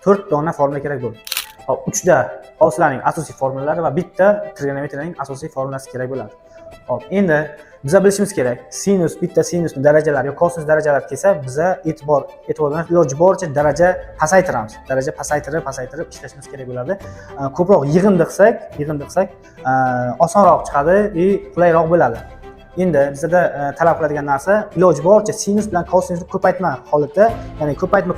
4 dona formula kerak bo'ldi. Hop, 3 ta hosilaning asosiy formulalari va bitta trigonometriyaning asosiy formulasi kerak bo'ladi. Hop, endi biza bilishimiz kerak, sinus, bitta sinusning darajalari yoki kosinus darajalari kelsa, biza e'tibor bilan iloji boricha daraja pasaytiramiz. Daraja pasaytirib ishlashimiz kerak bo'ladi. Ko'proq yig'indi qilsak, osonroq chiqadi va qulayroq bo'ladi. Endi bizda talab qiladigan narsa iloji boricha sinus bilan kosinusni ko'paytma holatda, ya'ni ko'paytma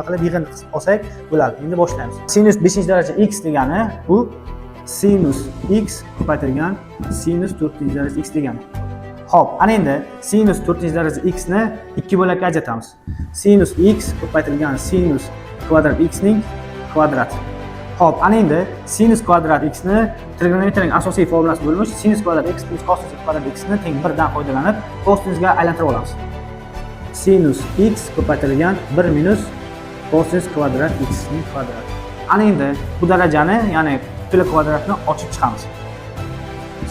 qilib yig'indi olsak bo'ladi. Endi boshlaymiz. Sinus 5-daraja x degani bu sinus x ko'paytirilgan sinus 4-daraja x degani. Xo'p, ana endi sinus 4-daraja x ni 2 bo'lakka ajratamiz. Sinus x ko'paytirilgan sinus kvadrat x ning kvadrati. Xo'p, ana endi sinus kvadrat x ni trigonometriyaning asosiy formulasi bo'lmish sinus kvadrat x plus kosinus kvadrat x ni teng 1 dan foydalanib kosinusga aylantirib olamiz. Sinus x ko'paytirilgan 1 minus kosinus kvadrat x ning kvadrati. Ana endi bu darajani, ya'ni puli kvadratni ochib chiqamiz.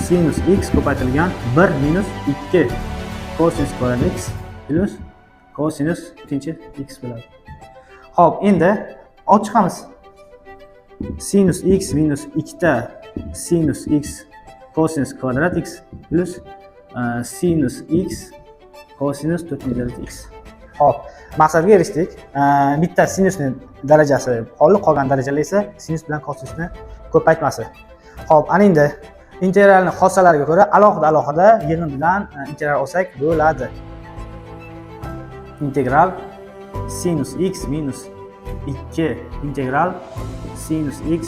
Sinus x ko'paytirilgan 1 minus 2 kosinus kvadrat x plus kosinus x bo'ladi. Xo'p, endi ochib chiqamiz. Sinus x minus 2 ta sinus x kosinus kvadrat x plus sinus x kosinus 4-daraja x. Xo'p, maqsadga erishdik. Bitta sinusning darajasi qoldi, qolgan darajalar esa sinus bilan kosinusni ko'paytmasi. Xo'p, ana endi integralning xossalariga ko'ra alohida yig'indidan integral olsak bo'ladi. Integral sinus x minus 2 integral sinus x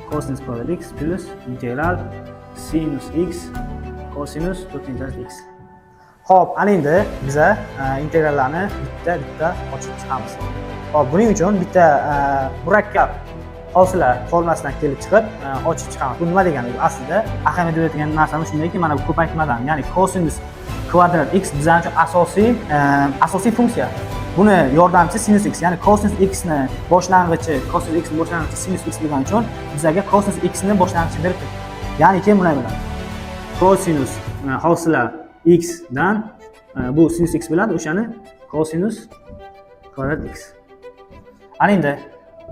kosinus kvadrat x plus integral sinus x kosinus 4-daraja x. Xo'p, ana endi biza integrallarni bitta ochib chiqamiz. Xo'p, buning uchun bitta murakkab hosila formulasidan kelib chiqib ochib chiqamiz. Bu nima degani? Aslida ahamiyat beradigan narsamiz shundayki, mana bu ko'paytmadan, ya'ni kosinus kvadrat x bizning uchun asosiy funksiya. Buni yordamchisi sinus x, ya'ni kosinus x ni boshlang'ichi sinus x bo'lgani uchun bizga kosinus x ni boshlang'ichi berib turibdi. Ya'ni keyin buni bilamiz. Kosinus hosila x dan bu sinus x bo'ladi, o'shani kosinus kvadrat x. Ana endi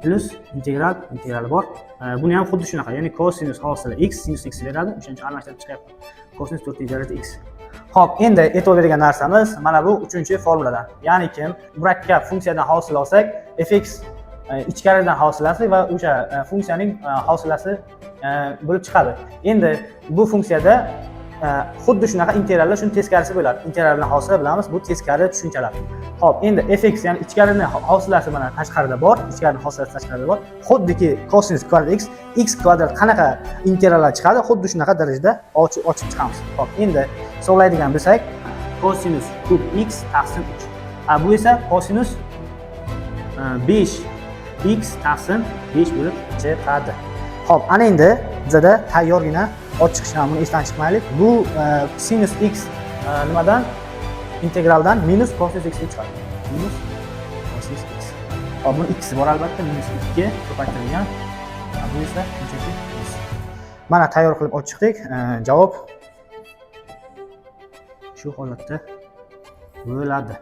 plus integrali bor. Buni ham xuddi shunaqa, ya'ni kosinus hosila x sinus x beradi, o'shaning uchun almashtirib chiqyapti. Kosinus 4-daraja x. Xo'p, endi e'tibor bergan narsamiz mana bu 3-formuladan. Ya'ni kim murakkab funksiyadan hosil olsak, fx ichkaridan hosilasi va o'sha funksiyaning hosilasi bo'lib chiqadi. Endi bu funksiyada xuddi shunaqa integrallar shuni teskarisi bo'ladi. Integral bilan hosila bilamiz, bu teskari tushunchalar. Xo'p, endi fx ya'ni ichkarining hosilasi mana tashqarida bor, ichkarining hosilasi tashqarida bor. Xuddiki kosinus kvadrat x kvadrat qanaqa integrallar chiqadi, xuddi shunaqa darajada ochib chiqamiz. Xo'p, endi hisoblaydigan bo'lsak, kosinus kub x taqsim 3. Bu esa kosinus 5x taqsim 5 bo'lib chiqadi. Xo'p, ana endi bizada tayyorgina ochib chiqishni buni esdan chiqmaylik. Bu sinus x nimadan? Integraldan minus kosinus x chiqadi. Minus kosinus x. Hop, buni ikkisi bor albatta, minus 2 ko'paytirilgan. Bu esa shunchaki x. Mana tayyor qilib ochib chiqdik. Javob shu holatda bo'ladi.